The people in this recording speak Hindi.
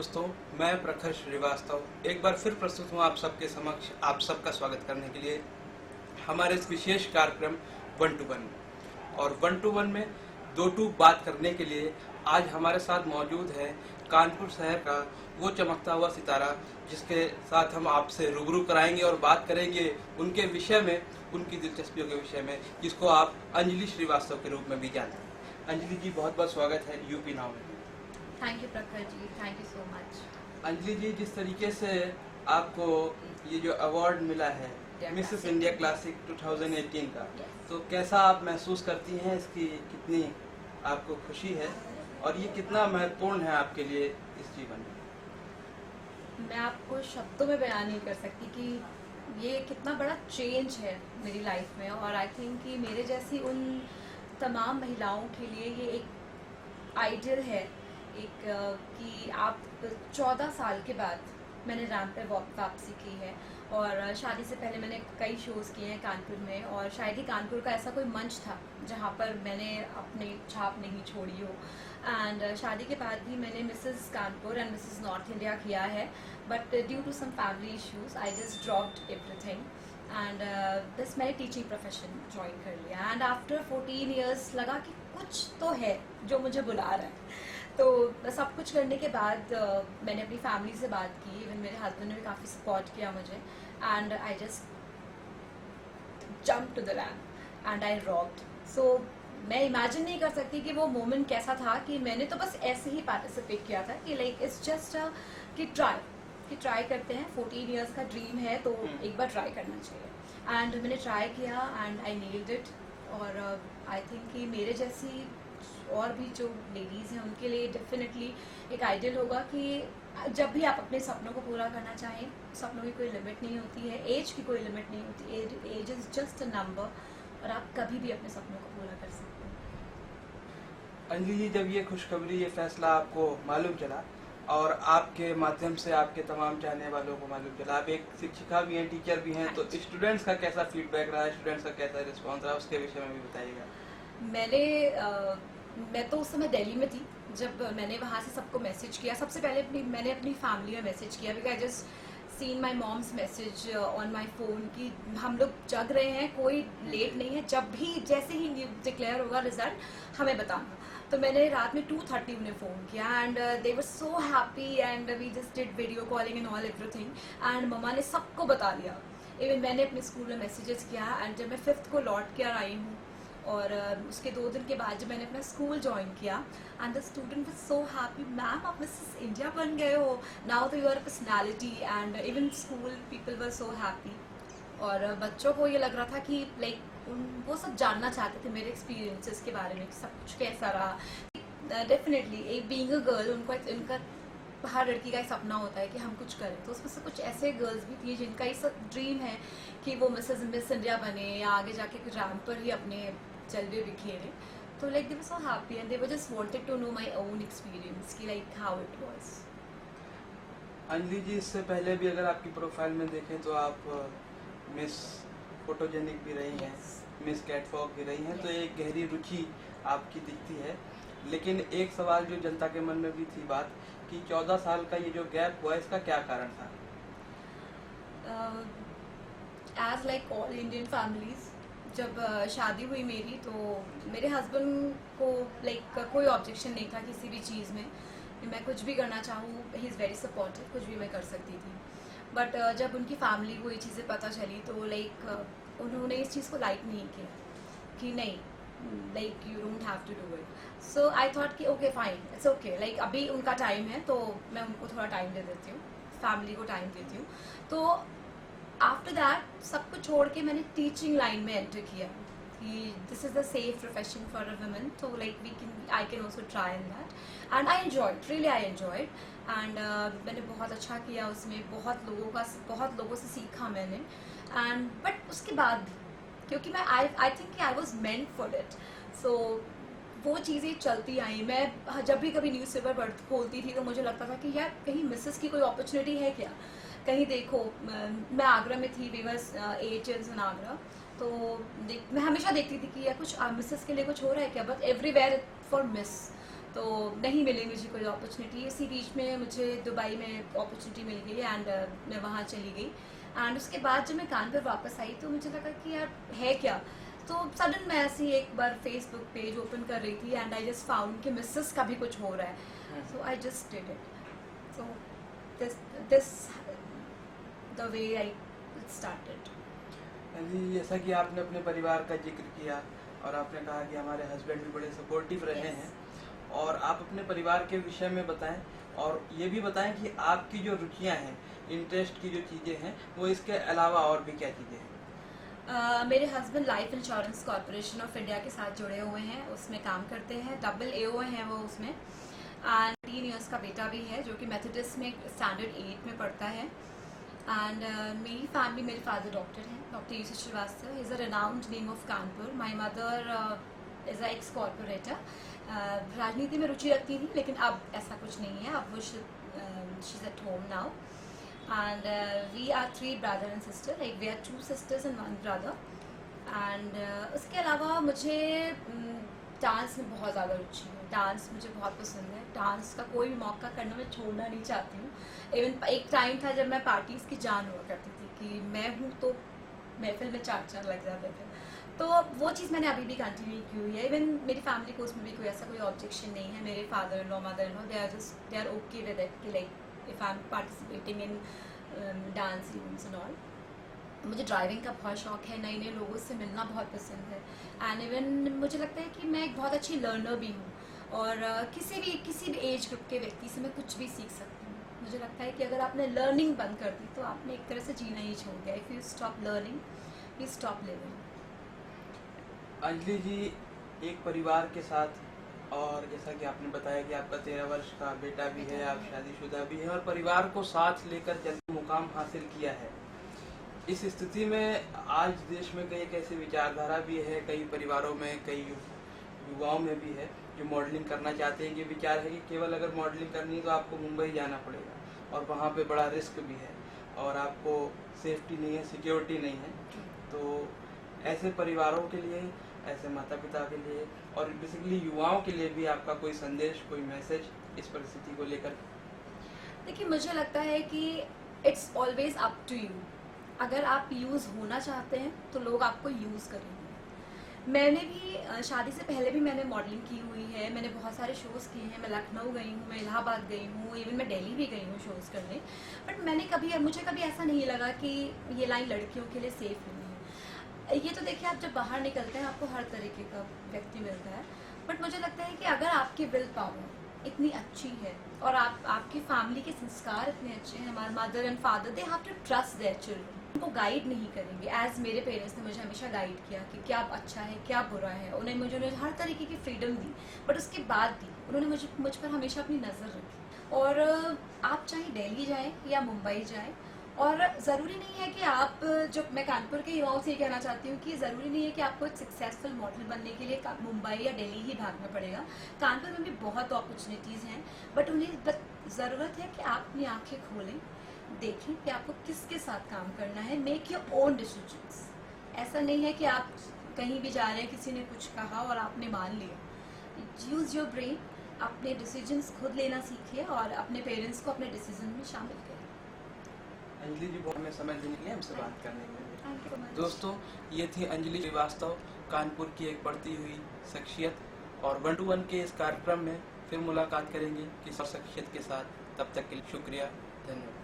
दोस्तों, मैं प्रखर श्रीवास्तव एक बार फिर प्रस्तुत हूँ आप सबके समक्ष आप सबका स्वागत करने के लिए हमारे इस विशेष कार्यक्रम 1 to 1। और 1 to 1 में 2 to बात करने के लिए आज हमारे साथ मौजूद है कानपुर शहर का वो चमकता हुआ सितारा, जिसके साथ हम आपसे रूबरू कराएंगे और बात करेंगे उनके विषय में, उनकी दिलचस्पियों के विषय में, जिसको आप अंजलि श्रीवास्तव के रूप में भी जानते हैं। अंजलि जी, बहुत बहुत स्वागत है यूपी नाउ में। Thank you Prakhar ji, thank you so much. Anjali ji, जिस तरीके से आपको ये जो अवार्ड मिला है मिसेस इंडिया क्लासिक 2018 का, तो कैसा आप महसूस करती हैं, इसकी कितनी आपको खुशी है और ये कितना महत्वपूर्ण है आपके लिए इस जीवन में? मैं आपको शब्दों में बयान नहीं कर सकती कि ये कितना बड़ा चेंज है मेरी लाइफ में, और आई थिंक कि मेरे जैसी उन तमाम महिलाओं के लिए ये एक आइडियल है, एक कि आप 14 साल के बाद मैंने रैंप पे वापसी की है। और शादी से पहले मैंने कई शोज़ किए हैं कानपुर में, और शायद ही कानपुर का ऐसा कोई मंच था जहाँ पर मैंने अपनी छाप नहीं छोड़ी हो। एंड शादी के बाद भी मैंने Mrs Kanpur and Mrs north India किया है, but due to some family issues I just dropped everything and बस मैंने टीचिंग प्रोफेशन ज्वाइन कर लिया। एंड आफ्टर 14 ईयर्स लगा कि कुछ तो है जो मुझे बुला रहा है। तो सब कुछ करने के बाद मैंने अपनी फैमिली से बात की, इवन मेरे हस्बैंड ने भी काफ़ी सपोर्ट किया मुझे, and I just jump to the ramp and I rocked. So मैं इमेजिन नहीं कर सकती कि वो मोमेंट कैसा था, कि मैंने तो बस ऐसे ही पार्टिसिपेट किया था कि लाइक इट्स जस्ट कि ट्राई करते हैं, 14 इयर्स का ड्रीम है तो एक बार ट्राई करना चाहिए। एंड मैंने ट्राई किया एंड आई नेल्ड इट। और आई थिंक कि मेरे जैसी और भी जो लेडीज़ हैं उनके लिए डेफिनेटली एक आइडियल होगा कि जब भी आप अपने सपनों को पूरा करना चाहें, सपनों की कोई लिमिट नहीं होती है, एज की कोई लिमिट नहीं होती, age is just a number, और आप कभी भी अपने सपनों को पूरा कर सकते हैं। अंजलि जी, जब ये खुशखबरी, ये फैसला आपको मालूम चला और आपके माध्यम से आपके तमाम चाहने वालों को मालूम चला, आप एक शिक्षिका भी हैं, टीचर भी हैं, तो स्टूडेंट्स का कैसा फीडबैक रहा, स्टूडेंट्स का कैसा रिस्पॉन्स रहा, उसके विषय में भी बताइएगा। मैं तो उस समय दिल्ली में थी जब मैंने वहाँ से सबको मैसेज किया। सबसे पहले मैंने अपनी फैमिली में मैसेज किया, because I just seen my mom's message on my phone कि हम लोग जग रहे हैं, कोई लेट नहीं है, जब भी जैसे ही डिक्लेयर होगा रिजल्ट हमें बताना। तो मैंने रात में 2:30 उन्हें फ़ोन किया and they were so happy and we just did video calling and all everything, and mamma ने सबको बता दिया। इवन मैंने अपने स्कूल में मैसेजेस किया, एंड जब मैं 5th को लौट कर आई हूँ और उसके 2 दिन के बाद जब मैंने अपना स्कूल ज्वाइन किया, and the student was so happy, ma'am आप मिसेस इंडिया बन गए हो, नाउ तो you are a personality, and even school people were so happy. और बच्चों को ये लग रहा था कि लाइक वो सब जानना चाहते थे मेरे एक्सपीरियंसेस के बारे में, कि सब कुछ कैसा रहा। डेफिनेटली एक बीइंग अ गर्ल, उनका हर लड़की का एक सपना होता है कि हम कुछ करें, तो उसमें से कुछ ऐसे गर्ल्स भी थी जिनका ये सब ड्रीम है कि वो मिस इंडिया बने या आगे जाके कुछ रैंप पर ही अपने चलते बिखेरे। तो like they were so happy and they were just wanted to know my own experience कि like how it was. Anjali ji, इससे पहले भी अगर आपकी प्रोफाइल में देखें तो आप मिस फोटोजेनिक भी रही हैं, मिस कैटवॉक भी रही हैं, तो एक गहरी रुचि आपकी दिखती है। लेकिन एक सवाल जो जनता के मन में भी थी बात, कि 14 साल का ये जो गैप हुआ, इसका क्या कारण था? As like all Indian families, जब शादी हुई मेरी, तो मेरे हस्बैंड को लाइक कोई ऑब्जेक्शन नहीं था किसी भी चीज़ में, मैं कुछ भी करना चाहूँ, ही इज़ वेरी सपोर्टिव, कुछ भी मैं कर सकती थी। बट जब उनकी फैमिली को ये चीज़ें पता चली तो लाइक उन्होंने इस चीज़ को लाइक नहीं किया कि नहीं, like you don't have to do it. So I thought कि okay fine, it's okay, like अभी उनका टाइम है तो मैं उनको थोड़ा टाइम दे देती हूँ, फैमिली को टाइम देती हूँ। तो आफ्टर दैट सब कुछ छोड़ के मैंने टीचिंग लाइन में एंटर किया कि this is the safe profession for a woman, तो like I can also try in that, and I enjoyed, really I enjoyed. And मैंने बहुत अच्छा किया उसमें, बहुत लोगों से सीखा मैंने। एंड बट उसके बाद भी, क्योंकि मैं I think I was meant for it, so वो चीज़ें चलती आई। मैं जब भी कभी न्यूज़पेपर खोलती थी तो मुझे लगता था कि यार कहीं मिसेस की कोई अपॉर्चुनिटी है क्या, कहीं देखो। मैं आगरा में थी, वीवर्स 8 years इन आगरा, तो मैं हमेशा देखती थी कि यार कुछ मिसेस के लिए कुछ हो रहा है क्या, बट एवरीवेयर फॉर मिस। तो नहीं मिली मुझे कोई अपॉर्चुनिटी। इसी बीच में मुझे दुबई में अपॉर्चुनिटी मिल गई एंड मैं वहाँ चली गई। एंड उसके बाद जब मैं कानपुर वापस आई तो मुझे लगा कि यार है क्या। तो सडन मैं ऐसे ही एक बार फेसबुक पेज ओपन कर रही थी एंड आई जस्ट फाउंड कि मिसेस का भी कुछ हो रहा है, so I just did it. So this the way I started. जी, जैसा कि आपने अपने परिवार का जिक्र किया और आपने कहा कि हमारे हस्बैंड भी बड़े सपोर्टिव रहे हैं, और आप अपने परिवार के विषय में बताएं और ये भी बताएं कि आपकी जो रुचियां हैं, इंटरेस्ट की जो चीज़ें हैं, वो इसके अलावा और भी क्या चीज़ें हैं। मेरे husband life insurance corporation of India के साथ जुड़े हुए हैं, उसमें काम करते हैं, डबल AO हैं वो उसमें। एंड 3 इयर्स का बेटा भी है जो कि मेथोडिस्ट में स्टैंडर्ड 8 में पढ़ता है। एंड मेरी फैमिली, मेरे फादर डॉक्टर हैं, doctor Yusuf Srivastava, is a renowned name of Kanpur. My mother is a ex corporator. राजनीति में रुचि रखती थी लेकिन अब ऐसा कुछ नहीं है, अब वो she is at home now. And we are 3 brother and sister, like we are 2 sisters and 1 brother. And उसके अलावा मुझे डांस में बहुत ज़्यादा रुचि है, डांस मुझे बहुत पसंद है। डांस का कोई भी मौका करना मैं छोड़ना नहीं चाहती हूँ। इवन एक टाइम था जब मैं पार्टीज़ की जान हुआ करती थी कि मैं हूँ तो महफिल में 4 लग जाते थे, तो वो चीज़ मैंने अभी भी कंटिन्यू की हुई है। इवन मेरी फैमिली को उसमें भी कोई ऐसा कोई ऑब्जेक्शन नहीं है। मेरे father in law, mother in law, they are okay with it कि like if I'm participating in dance events and all. मुझे ड्राइविंग का बहुत शौक है, नए नए लोगों से मिलना बहुत पसंद है। एंड इवन मुझे लगता है कि मैं एक बहुत अच्छी लर्नर भी हूँ, और किसी भी एज ग्रुप के व्यक्ति से मैं कुछ भी सीख सकती हूँ। मुझे लगता है कि अगर आपने लर्निंग बंद कर दी तो आपने एक तरह से जीना ही छोड़ दिया। If you stop learning you stop living. Anjali ji, एक परिवार के साथ, और जैसा कि आपने बताया कि आपका 13 वर्ष का बेटा भी है, आप शादीशुदा भी हैं और परिवार को साथ लेकर जल्द मुकाम हासिल किया है। इस स्थिति में आज देश में कई एक ऐसी विचारधारा भी है, कई परिवारों में, कई युवाओं में भी है जो मॉडलिंग करना चाहते हैं। ये विचार है कि केवल अगर मॉडलिंग करनी है तो आपको मुंबई जाना पड़ेगा और वहाँ पे बड़ा रिस्क भी है और आपको सेफ्टी नहीं है, सिक्योरिटी नहीं है। तो ऐसे परिवारों के लिए, ऐसे माता पिता के लिए और बेसिकली युवाओं के लिए भी आपका कोई संदेश, कोई मैसेज इस परिस्थिति को लेकर? देखिए, मुझे लगता है कि it's always up to you. अगर आप यूज़ होना चाहते हैं तो लोग आपको यूज़ करेंगे। मैंने भी शादी से पहले भी मैंने मॉडलिंग की हुई है, मैंने बहुत सारे शोज़ किए हैं। मैं लखनऊ गई हूँ, मैं इलाहाबाद गई हूँ, इवन मैं दिल्ली भी गई हूँ शोज़ करने। बट मुझे कभी ऐसा नहीं लगा कि ये लाइन लड़कियों के लिए सेफ़ नहीं है। ये तो देखिए, आप जब बाहर निकलते हैं आपको हर तरीके का व्यक्ति मिलता है, बट मुझे लगता है कि अगर आपकी विल पावर इतनी अच्छी है और आपकी फैमिली के संस्कार इतने अच्छे हैं, हमारे mother and father, they have to trust their children. उनको गाइड नहीं करेंगे एज मेरे पेरेंट्स ने मुझे हमेशा गाइड किया कि क्या अच्छा है क्या बुरा है। उन्हें मुझे हर तरीके की फ्रीडम दी, बट उसके बाद भी उन्होंने मुझ पर हमेशा अपनी नज़र रखी। और आप चाहे दिल्ली जाएँ या मुंबई जाएँ, और ज़रूरी नहीं है कि आप, जो मैं कानपुर के युवाओं से ये कहना चाहती हूँ कि ज़रूरी नहीं है कि आपको एक सक्सेसफुल मॉडल बनने के लिए मुंबई या दिल्ली ही भागना पड़ेगा। कानपुर में भी बहुत अपॉर्चुनिटीज़ हैं, बट उन्हें ज़रूरत है कि आप अपनी आँखें खोलें, देखें कि आपको किसके साथ काम करना है। Make your own decisions. ऐसा नहीं है कि आप कहीं भी जा रहे हैं, किसी ने कुछ कहा और आपने मान लिया। यूज़ योर ब्रेन, अपने डिसीजंस खुद लेना सीखिए और अपने पेरेंट्स को अपने डिसीजन में शामिल करें। अंजलि जी, बहुत हमें समय देने के लिए, हमसे बात करने के लिए। Thank you. दोस्तों, ये थी अंजलि श्रीवास्तव, कानपुर की एक बढ़ती हुई शख्सियत, और 1 to 1 के इस कार्यक्रम में फिर मुलाकात करेंगे किसी और शख्सियत के साथ। तब तक के लिए शुक्रिया, धन्यवाद।